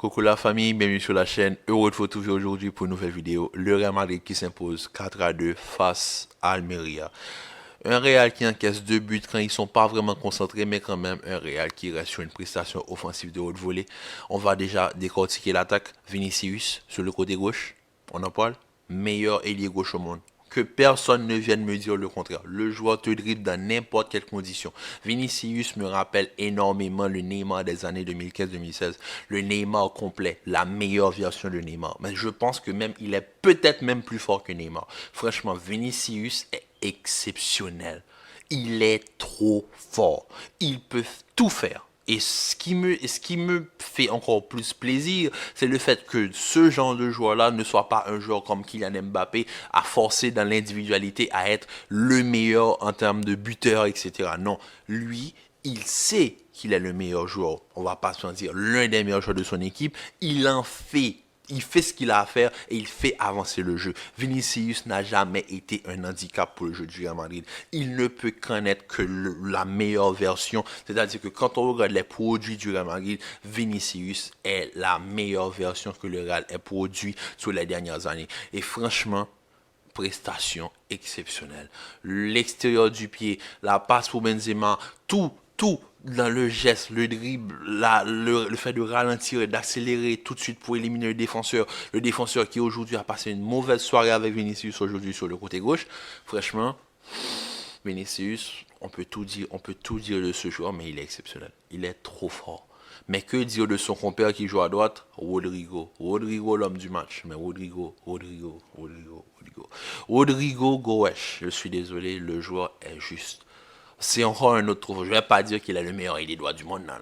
Coucou la famille, bienvenue sur la chaîne. Heureux de vous retrouver aujourd'hui pour une nouvelle vidéo. Le Real Madrid qui s'impose 4-2 face à Almeria. Un Real qui encaisse deux buts quand ils sont pas vraiment concentrés, mais quand même un Real qui reste sur une prestation offensive de haute volée. On va déjà décortiquer l'attaque. Vinicius sur le côté gauche, on en parle. Meilleur ailier gauche au monde. Que personne ne vienne me dire le contraire. Le joueur te dribble dans n'importe quelle condition. Vinicius me rappelle énormément le Neymar des années 2015-2016. Le Neymar complet, la meilleure version de Neymar. Mais je pense que même il est peut-être même plus fort que Neymar. Franchement, Vinicius est exceptionnel. Il est trop fort. Il peut tout faire. Et ce qui me fait encore plus plaisir, c'est le fait que ce genre de joueur-là ne soit pas un joueur comme Kylian Mbappé à forcer dans l'individualité à être le meilleur en termes de buteur, etc. Non, lui, il sait qu'il est le meilleur joueur. On va pas se mentir, l'un des meilleurs joueurs de son équipe. Il fait ce qu'il a à faire et il fait avancer le jeu. Vinicius n'a jamais été un handicap pour le jeu du Real Madrid. Il ne peut connaître que la meilleure version. C'est-à-dire que quand on regarde les produits du Real Madrid, Vinicius est la meilleure version que le Real ait produit sur les dernières années. Et franchement, prestation exceptionnelle. L'extérieur du pied, la passe pour Benzema, tout dans le geste, le dribble, le fait de ralentir et d'accélérer tout de suite pour éliminer le défenseur. Le défenseur qui aujourd'hui a passé une mauvaise soirée avec Vinicius aujourd'hui sur le côté gauche. Franchement, Vinicius, on peut tout dire de ce joueur, mais il est exceptionnel. Il est trop fort. Mais que dire de son compère qui joue à droite? Rodrigo. Rodrigo, l'homme du match. Mais Rodrigo Goes. Je suis désolé, le joueur est juste. C'est encore un autre trophée. Je ne vais pas dire qu'il est le meilleur ailier droit du monde. Non.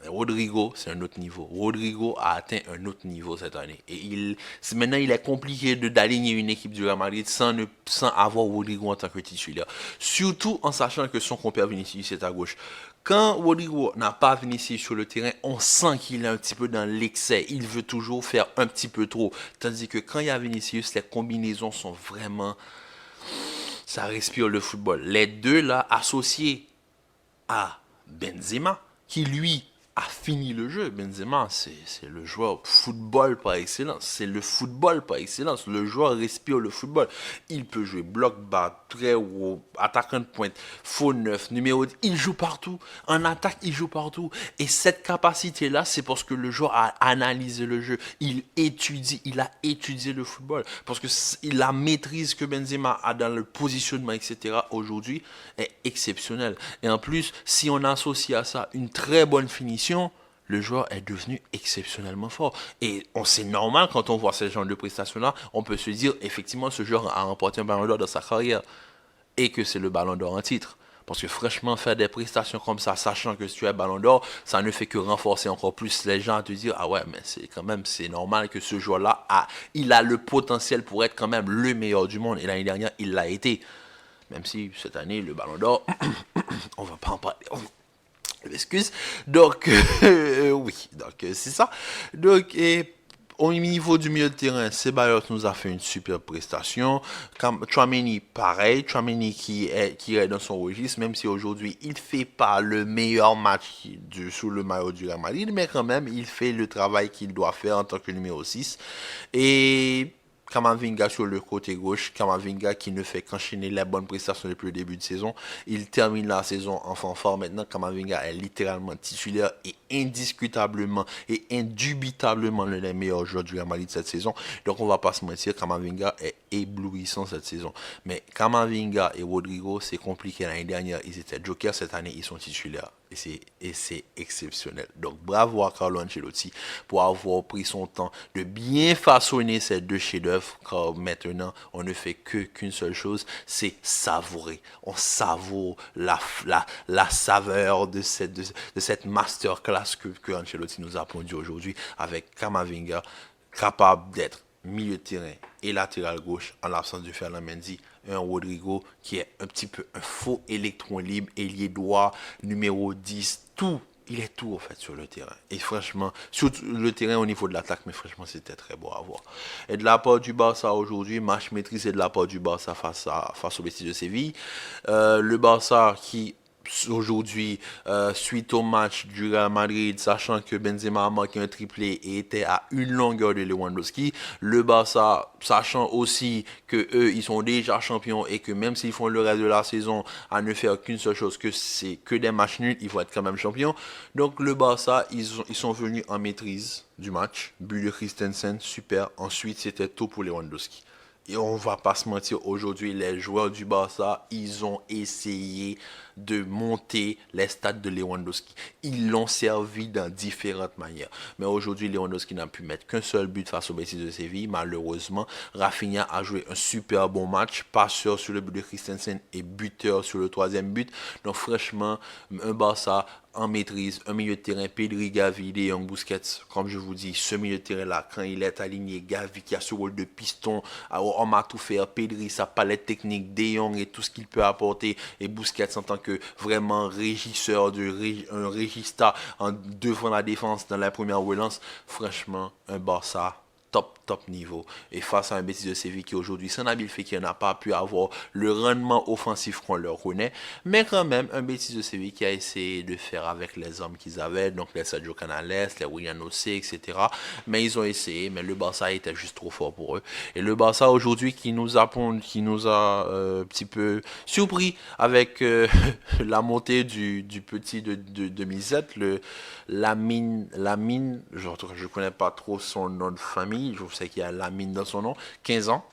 Rodrigo, c'est un autre niveau. Rodrigo a atteint un autre niveau cette année. Et maintenant, il est compliqué d'aligner une équipe du Real Madrid sans avoir Rodrigo en tant que titulaire. Surtout en sachant que son compère Vinicius est à gauche. Quand Rodrigo n'a pas Vinicius sur le terrain, on sent qu'il est un petit peu dans l'excès. Il veut toujours faire un petit peu trop. Tandis que quand il y a Vinicius, les combinaisons sont vraiment... Ça respire le football. Les deux là, associés à Benzema, qui lui a fini le jeu. Benzema, c'est le joueur football par excellence. C'est le football par excellence. Le joueur respire le football. Il peut jouer bloc bas, très haut, attaquant de pointe, faux neuf, numéro 10. Il joue partout. En attaque, il joue partout. Et cette capacité-là, c'est parce que le joueur a analysé le jeu. Il a étudié le football. Parce que la maîtrise que Benzema a dans le positionnement, etc., aujourd'hui, est exceptionnelle. Et en plus, si on associe à ça une très bonne finition, le joueur est devenu exceptionnellement fort. Et c'est normal quand on voit ce genre de prestations-là, on peut se dire, effectivement, ce joueur a remporté un ballon d'or dans sa carrière. Et que c'est le ballon d'or en titre. Parce que franchement, faire des prestations comme ça, sachant que si tu es ballon d'or, ça ne fait que renforcer encore plus les gens à te dire, ah ouais, mais c'est normal que ce joueur-là il a le potentiel pour être quand même le meilleur du monde. Et l'année dernière, il l'a été. Même si cette année, le ballon d'or, on va pas en parler. Excuse. Donc, oui, donc c'est ça. Donc, au niveau du milieu de terrain, Ceballos nous a fait une super prestation. Tchouaméni, pareil. Tchouaméni qui est dans son registre, même si aujourd'hui, il ne fait pas le meilleur match sous le maillot du Real Madrid, mais quand même, il fait le travail qu'il doit faire en tant que numéro 6. Et Camavinga sur le côté gauche, Camavinga qui ne fait qu'enchaîner les bonnes prestations depuis le début de saison. Il termine la saison en fanfare. Maintenant, Camavinga est littéralement titulaire et indiscutablement et indubitablement l'un des meilleurs joueurs du Real Madrid cette saison. Donc, on va pas se mentir, Camavinga est éblouissant cette saison. Mais Camavinga et Rodrigo, c'est compliqué. L'année dernière, ils étaient jokers. Cette année, ils sont titulaires. Et c'est exceptionnel. Donc, bravo à Carlo Ancelotti pour avoir pris son temps de bien façonner ces deux chefs-d'œuvre. Car maintenant, on ne fait qu'une seule chose, c'est savourer. On savoure la saveur de cette masterclass que Ancelotti nous a pondu aujourd'hui avec Camavinga, capable d'être milieu de terrain et latéral gauche en l'absence de Ferland Mendy. Un Rodrigo qui est un petit peu un faux électron libre, ailier droit, numéro 10, tout. Il est tout en fait sur le terrain. Et franchement, sur le terrain au niveau de l'attaque, mais franchement, c'était très beau à voir. Et de la part du Barça aujourd'hui, match maîtrisé de la part du Barça face au Betis de Séville. Le Barça qui aujourd'hui, suite au match du Real Madrid, sachant que Benzema a marqué un triplé et était à une longueur de Lewandowski, le Barça, sachant aussi que eux, ils sont déjà champions et que même s'ils font le reste de la saison à ne faire qu'une seule chose, que c'est que des matchs nuls, ils vont être quand même champions. Donc le Barça, ils sont venus en maîtrise du match. But de Christensen, super. Ensuite, c'était tout pour Lewandowski. Et on va pas se mentir, aujourd'hui, les joueurs du Barça, ils ont essayé de monter les stats de Lewandowski. Ils l'ont servi dans différentes manières. Mais aujourd'hui, Lewandowski n'a pu mettre qu'un seul but face au Betis de Séville. Malheureusement, Rafinha a joué un super bon match, passeur sur le but de Christensen et buteur sur le troisième but. Donc franchement, un Barça en maîtrise, un milieu de terrain, Pedri, Gavi, De Jong, Busquets, comme je vous dis, ce milieu de terrain-là, quand il est aligné, Gavi qui a ce rôle de piston, on m'a tout fait, Pedri, sa palette technique, De Jong et tout ce qu'il peut apporter, et Busquets en tant que vraiment régisseur, un régista en devant la défense dans la première relance, franchement, un Barça top niveau. Et face à un Betis de Séville qui aujourd'hui, sans Nabil Fekir, n'a pas pu avoir le rendement offensif qu'on leur connaît, mais quand même, un Betis de Séville qui a essayé de faire avec les hommes qu'ils avaient, donc les Sergio Canales, les Willian Ossé, etc. Mais ils ont essayé, mais le Barça était juste trop fort pour eux. Et le Barça aujourd'hui qui nous a un petit peu surpris avec la montée du petit de 2007, Lamine, je connais pas trop son nom de famille, je sais qu'il y a Lamine dans son nom, 15 ans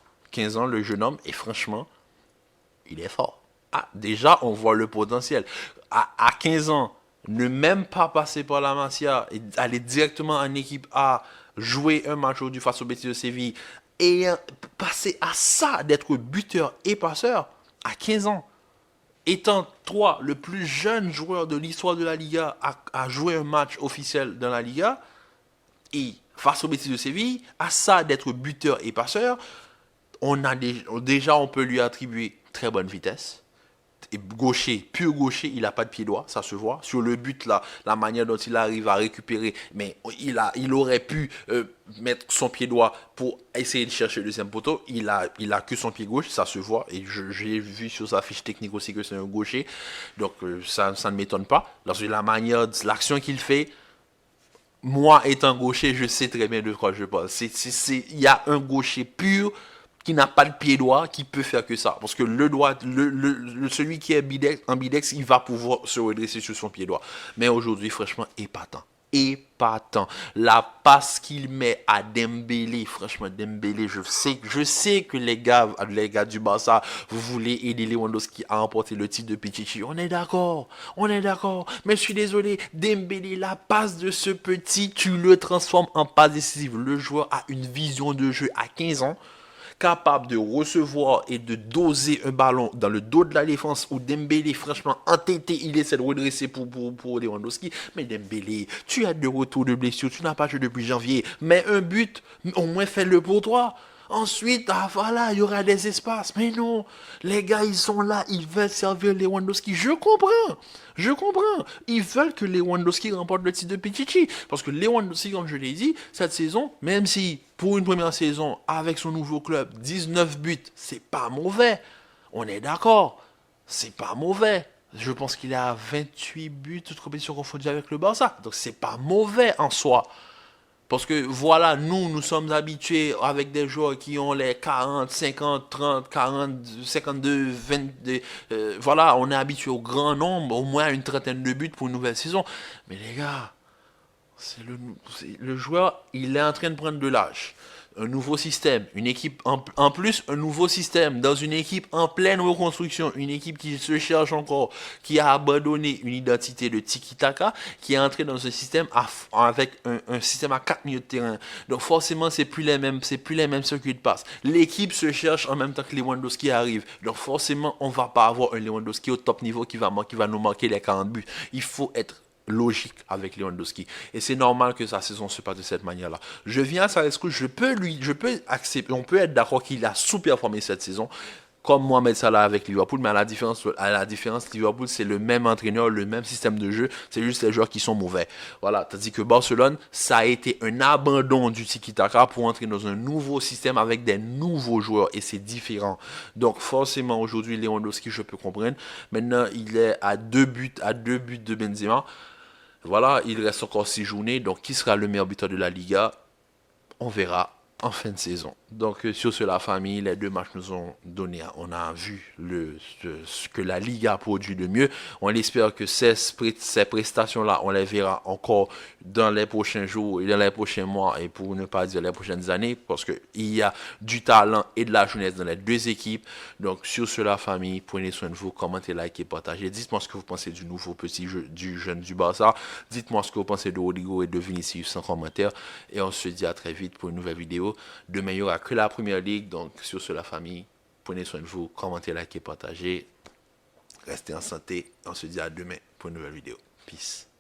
le jeune homme, et franchement, il est fort. Ah, déjà, on voit le potentiel. À 15 ans, ne même pas passer par la Masia et aller directement en équipe A, jouer un match aujourd'hui face au Betis de Séville, et passer à ça d'être buteur et passeur à 15 ans, étant toi le plus jeune joueur de l'histoire de la Liga à jouer un match officiel dans la Liga, et face au Betis de Séville, à ça d'être buteur et passeur, déjà on peut lui attribuer très bonne vitesse. Et gaucher, pur gaucher, il n'a pas de pied droit, ça se voit. Sur le but, là, la manière dont il arrive à récupérer, mais il aurait pu mettre son pied droit pour essayer de chercher le deuxième poteau. Il a que son pied gauche, ça se voit. Et j'ai vu sur sa fiche technique aussi que c'est un gaucher. Donc ça ne m'étonne pas. Lorsque la manière, l'action qu'il fait, moi étant gaucher, je sais très bien de quoi je parle. Il y a un gaucher pur qui n'a pas le pied droit, qui peut faire que ça. Parce que le droit, celui qui est ambidex, il va pouvoir se redresser sur son pied droit. Mais aujourd'hui, franchement, épatant. Épatant. La passe qu'il met à Dembélé, franchement, Dembélé, je sais que les gars du Barça, vous voulez aider Lewandowski à remporter le titre de Pichichi. On est d'accord. Mais je suis désolé, Dembélé, la passe de ce petit, tu le transformes en passe décisive. Le joueur a une vision de jeu à 15 ans, capable de recevoir et de doser un ballon dans le dos de la défense où Dembélé, franchement, entêté, il essaie de redresser pour Lewandowski. Mais Dembélé, tu as de retour de blessure, tu n'as pas joué depuis janvier, mais un but, au moins fais-le pour toi. Ensuite, voilà, il y aura des espaces. Mais non, les gars, ils sont là, ils veulent servir Lewandowski. Je comprends. Ils veulent que Lewandowski remporte le titre de Pichichi. Parce que Lewandowski, comme je l'ai dit, cette saison, même si pour une première saison, avec son nouveau club, 19 buts, c'est pas mauvais. On est d'accord, c'est pas mauvais. Je pense qu'il a 28 buts, toutes compétitions confondues avec le Barça. Donc c'est pas mauvais en soi. Parce que voilà, nous sommes habitués avec des joueurs qui ont les 40, 50, 30, 40, 52, 22. Voilà, on est habitué au grand nombre, au moins une trentaine de buts pour une nouvelle saison. Mais les gars, le joueur, il est en train de prendre de l'âge. Un nouveau système, une équipe en plus, un nouveau système dans une équipe en pleine reconstruction, une équipe qui se cherche encore, qui a abandonné une identité de tiki-taka, qui est entré dans ce système avec un système à 4 milieux de terrain. Donc forcément, c'est plus les mêmes circuits de passe. L'équipe se cherche en même temps que Lewandowski arrive. Donc forcément, on va pas avoir un Lewandowski au top niveau qui va nous marquer les 40 buts. Il faut être logique avec Lewandowski. Et c'est normal que sa saison se passe de cette manière-là. Je viens à Saresco, je peux accepter, on peut être d'accord qu'il a sous-performé cette saison, comme Mohamed Salah avec Liverpool, mais à la différence, Liverpool, c'est le même entraîneur, le même système de jeu, c'est juste les joueurs qui sont mauvais. Voilà, tandis que Barcelone, ça a été un abandon du tiki-taka pour entrer dans un nouveau système avec des nouveaux joueurs, et c'est différent. Donc forcément, aujourd'hui, Lewandowski, je peux comprendre. Maintenant, il est à deux buts de Benzema. Voilà, il reste encore 6 journées, donc qui sera le meilleur buteur de la Liga? On verra en fin de saison. Donc sur ce, la famille, les deux matchs nous ont donné, on a vu ce que la Liga a produit de mieux. On espère que ces prestations-là, on les verra encore dans les prochains jours et dans les prochains mois, et pour ne pas dire les prochaines années, parce qu'il y a du talent et de la jeunesse dans les deux équipes. Donc sur ce, la famille, prenez soin de vous, commentez, likez, partagez. Dites-moi ce que vous pensez du nouveau petit jeu du jeune du Barça. Dites-moi ce que vous pensez de Rodrigo et de Vinicius en commentaire. Et on se dit à très vite pour une nouvelle vidéo. Demain, il n'y aura que la première ligue. Donc, sur ce, la famille, prenez soin de vous, commentez, likez, partagez. Restez en santé. On se dit à demain pour une nouvelle vidéo. Peace.